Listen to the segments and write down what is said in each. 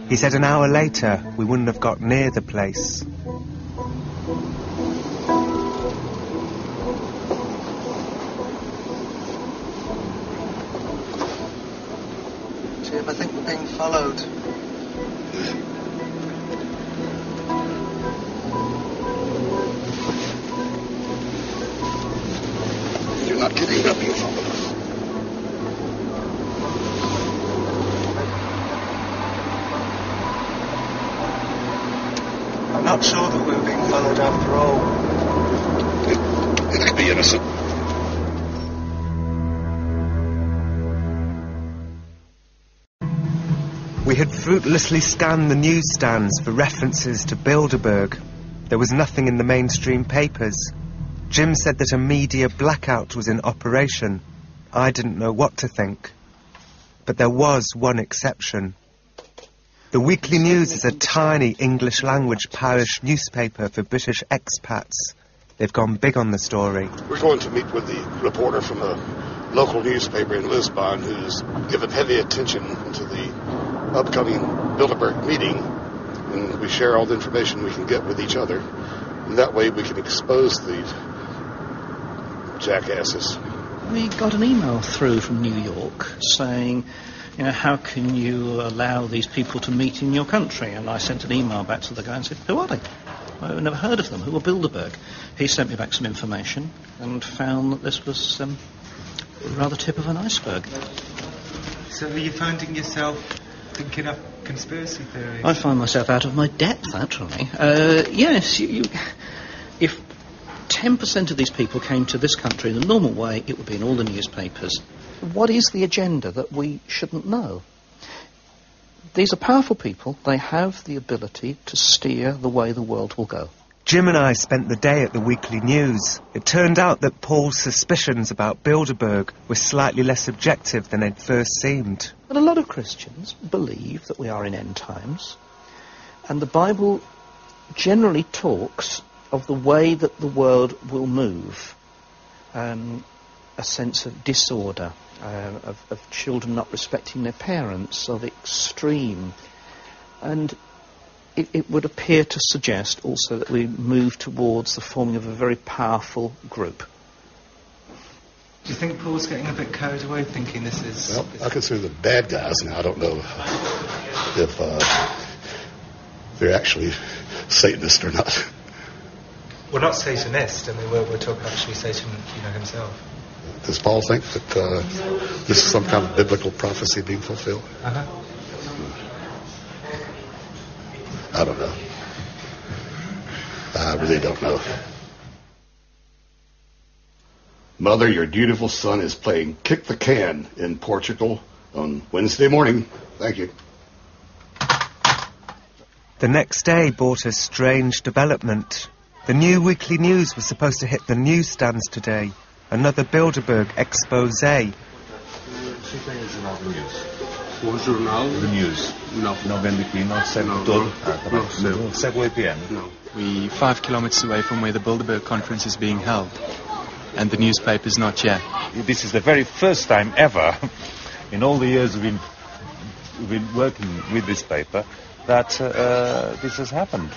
He said an hour later we wouldn't have got near the place. Jim, I think we're being followed. You're not getting up, you followed us. I'm not sure that we're being followed after all. It could be innocent. We had fruitlessly scanned the newsstands for references to Bilderberg. There was nothing in the mainstream papers. Jim said that a media blackout was in operation. I didn't know what to think. But there was one exception. The Weekly News is a tiny English-language parish newspaper for British expats. They've gone big on the story. We're going to meet with the reporter from a local newspaper in Lisbon who's given heavy attention to the upcoming Bilderberg meeting, and we share all the information we can get with each other. And that way we can expose the jackasses. We got an email through from New York saying, you know, how can you allow these people to meet in your country? And I sent an email back to the guy and said, who are they? I've never heard of them. Who are Bilderberg? He sent me back some information and found that this was rather tip of an iceberg. So are you finding yourself thinking up conspiracy theories? I find myself out of my depth, actually. Yes, if 10% of these people came to this country in the normal way, it would be in all the newspapers. What is the agenda that we shouldn't know? These are powerful people. They have the ability to steer the way the world will go. Jim and I spent the day at the Weekly News. It turned out that Paul's suspicions about Bilderberg were slightly less objective than they'd first seemed. But a lot of Christians believe that we are in end times, and the Bible generally talks of the way that the world will move. A sense of disorder, of children not respecting their parents, of extreme. And it would appear to suggest also that we move towards the forming of a very powerful group. Do you think Paul's getting a bit carried away thinking this is... Well, I consider the bad guys now. I don't know if they're actually Satanists or not. We're not Satanist. I mean, we're talking actually Satan, himself. Does Paul think that this is some kind of biblical prophecy being fulfilled? Uh-huh. I don't know. I really don't know. Mother, your dutiful son is playing kick the can in Portugal on Wednesday morning. Thank you. The next day brought a strange development. The new Weekly News was supposed to hit the newsstands today. Another Bilderberg expose. O jornal? The news. Não. Não vende aqui, não segue todo. Não segue o APN. No. We're 5 kilometers away from where the Bilderberg conference is being held, and the newspaper's not here. This is the very first time ever, in all the years we've been working with this paper, that this has happened.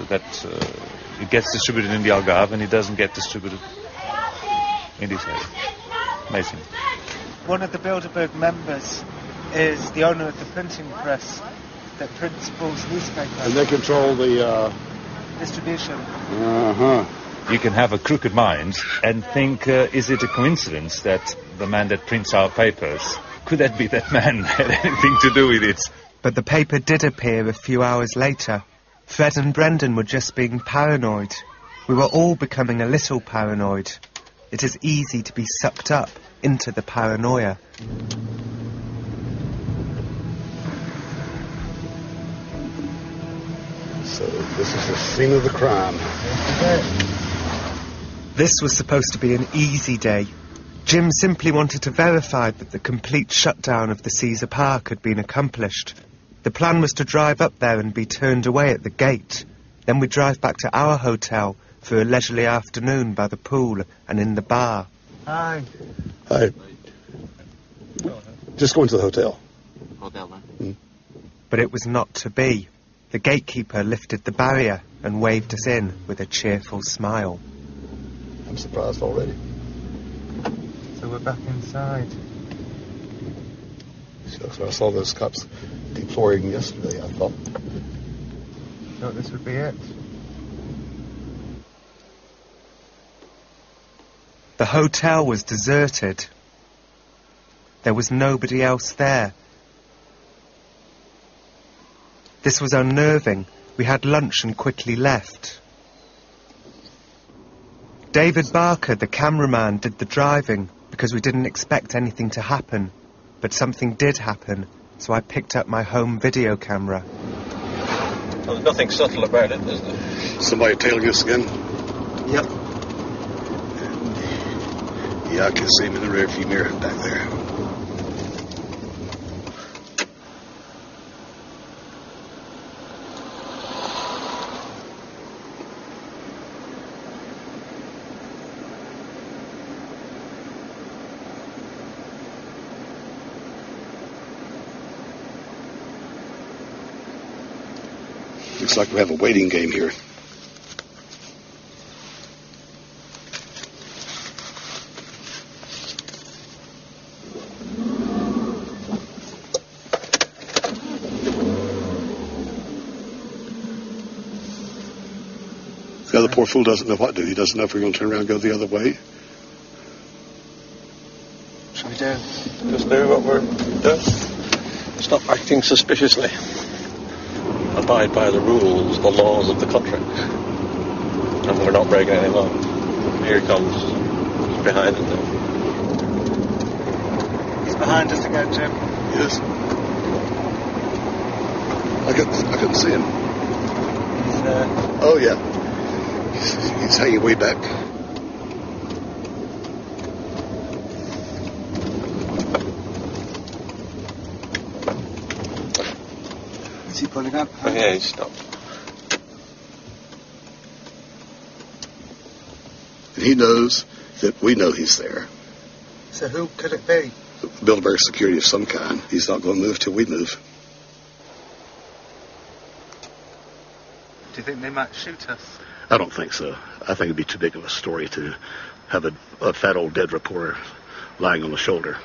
That it gets distributed in the Algarve and it doesn't get distributed in this area. Amazing. One of the Bilderberg members is the owner of the printing press that prints Paul's newspaper. And they control the... distribution. Uh-huh. You can have a crooked mind and think, is it a coincidence that the man that prints our papers, could that be that man had anything to do with it? But the paper did appear a few hours later. Fred and Brendan were just being paranoid. We were all becoming a little paranoid. It is easy to be sucked up into the paranoia. So this is the scene of the crime. This was supposed to be an easy day. Jim simply wanted to verify that the complete shutdown of the Caesar Park had been accomplished. The plan was to drive up there and be turned away at the gate. Then we'd drive back to our hotel for a leisurely afternoon by the pool and in the bar. Hi. Hi. Just going to the hotel. Hotel, then. But it was not to be. The gatekeeper lifted the barrier and waved us in with a cheerful smile. I'm surprised already. So we're back inside. So I saw those cops deploying yesterday, I thought. Thought this would be it. The hotel was deserted. There was nobody else there. This was unnerving. We had lunch and quickly left. David Barker, the cameraman, did the driving because we didn't expect anything to happen. But something did happen, so I picked up my home video camera. Well, there's nothing subtle about it, is there? Somebody tailing us again? Yep. Yeah, I can see him in the rearview mirror back there. Looks like we have a waiting game here. The other poor fool doesn't know what to do. He doesn't know if we're going to turn around and go the other way. What should we do? Just do what we're doing. Stop acting suspiciously. Abide by the rules, the laws of the country. And we're not breaking any law. Here he comes. He's behind it now. He's behind us again, Jim. Yes. I couldn't see him. Oh, yeah. He's hanging way back. Is he pulling up? Oh, yeah, he's stopped. And he knows that we know he's there. So who could it be? Bilderberg security of some kind. He's not going to move till we move. Do you think they might shoot us? I don't think so. I think it'd be too big of a story to have a fat old dead reporter lying on the shoulder.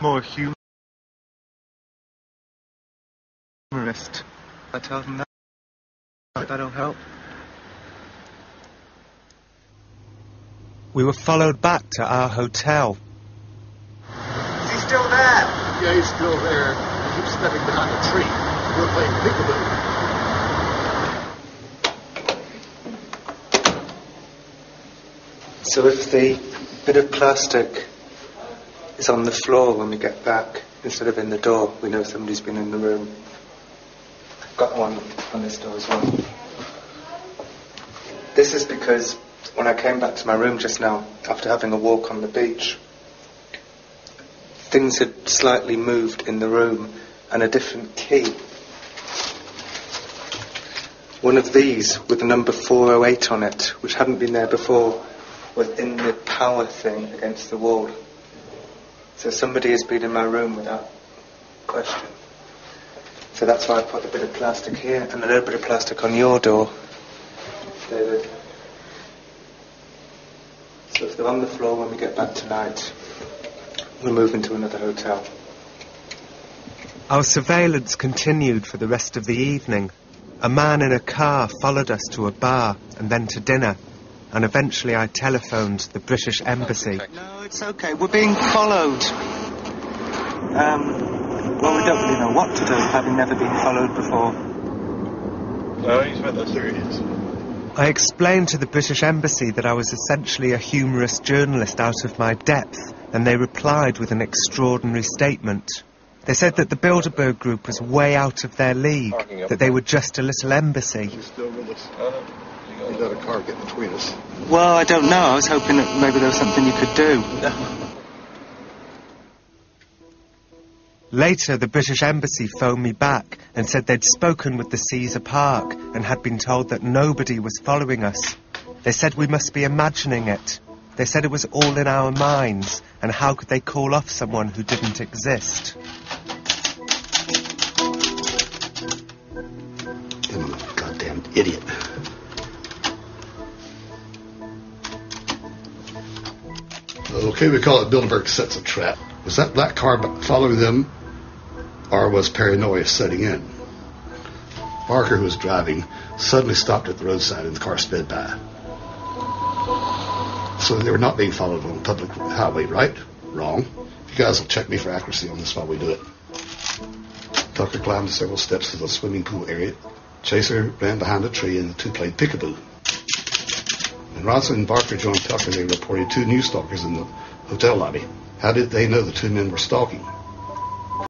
More humorist. I tell them that. That'll help. We were followed back to our hotel. Is he still there? Yeah, he's still there. He keeps stepping behind a tree. We're playing peekaboo. So if the bit of plastic is on the floor when we get back, instead of in the door, we know somebody's been in the room. I've got one on this door as well. This is because when I came back to my room just now, after having a walk on the beach, things had slightly moved in the room, and a different key. One of these with the number 408 on it, which hadn't been there before, was in the power thing against the wall. So somebody has been in my room without question. So that's why I put a bit of plastic here and a little bit of plastic on your door, David. So if they're on the floor when we get back tonight, we'll move into another hotel. Our surveillance continued for the rest of the evening. A man in a car followed us to a bar and then to dinner, and eventually I telephoned the British Embassy. No, it's okay. We're being followed. Well, we don't really know what to do, having never been followed before. No, he's with us. There he is. I explained to the British Embassy that I was essentially a humorous journalist out of my depth, and they replied with an extraordinary statement. They said that the Bilderberg group was way out of their league, that they were just a little embassy. He's still with us. You let a car get between us. Well, I don't know. I was hoping that maybe there was something you could do. Later, the British Embassy phoned me back and said they'd spoken with the Caesar Park and had been told that nobody was following us. They said we must be imagining it. They said it was all in our minds, and how could they call off someone who didn't exist? I'm a goddamn idiot. Okay, we call it Bilderberg sets a trap. Was that black car following them, or was paranoia setting in? Barker, who was driving, suddenly stopped at the roadside and the car sped by. So they were not being followed on a public highway, right? Wrong. You guys will check me for accuracy on this while we do it. Tucker climbed several steps to the swimming pool area. Chaser ran behind a tree and the two played peekaboo. When Ronson and Barker joined Tucker, they reported two new stalkers in the hotel lobby. How did they know the two men were stalking?